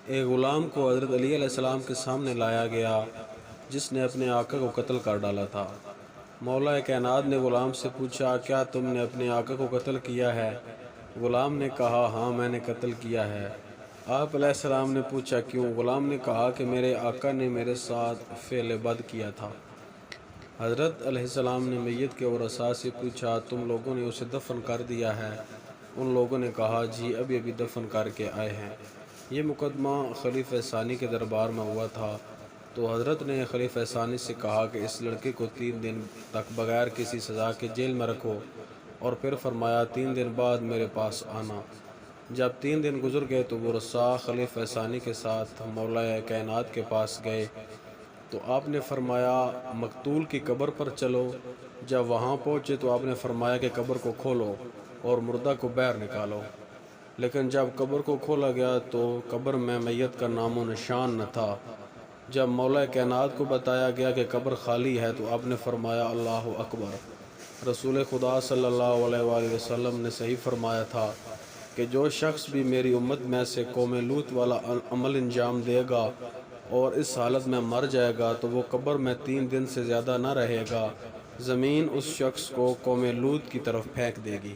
ایک غلام کو حضرت علی علیہ السلام کے سامنے لایا گیا جس نے اپنے آقا کو قتل کر ڈالا تھا۔ مولا کائنات نے غلام سے پوچھا، کیا تم نے اپنے آقا کو قتل کیا ہے؟ غلام نے کہا، ہاں میں نے قتل کیا ہے۔ آپ علیہ السلام نے پوچھا، کیوں؟ غلام نے کہا کہ میرے آقا نے میرے ساتھ فعل بد کیا تھا۔ حضرت علیہ السلام نے میت کے ورثاء سے پوچھا، تم لوگوں نے اسے دفن کر دیا ہے؟ ان لوگوں نے کہا، جی ابھی ابھی دفن کر کے آئے ہیں۔ یہ مقدمہ خلیفہ ثانی کے دربار میں ہوا تھا، تو حضرت نے خلیفہ ثانی سے کہا کہ اس لڑکے کو 3 دن تک بغیر کسی سزا کے جیل میں رکھو، اور پھر فرمایا 3 دن بعد میرے پاس آنا۔ جب 3 دن گزر گئے تو ورثاء خلیفہ ثانی کے ساتھ مولا کائنات کے پاس گئے تو آپ نے فرمایا مقتول کی قبر پر چلو۔ جب وہاں پہنچے تو آپ نے فرمایا کہ قبر کو کھولو اور مردہ کو باہر نکالو، لیکن جب قبر کو کھولا گیا تو قبر میں میت کا نام و نشان نہ تھا۔ جب مولا کائنات کو بتایا گیا کہ قبر خالی ہے تو آپ نے فرمایا اللہ اکبر۔ رسول خدا صلی اللہ علیہ وآلہ وسلم نے صحیح فرمایا تھا کہ جو شخص بھی میری امت میں سے قوم لوط والا عمل انجام دے گا اور اس حالت میں مر جائے گا تو وہ قبر میں 3 دن سے زیادہ نہ رہے گا، زمین اس شخص کو قوم لوط کی طرف پھینک دے گی۔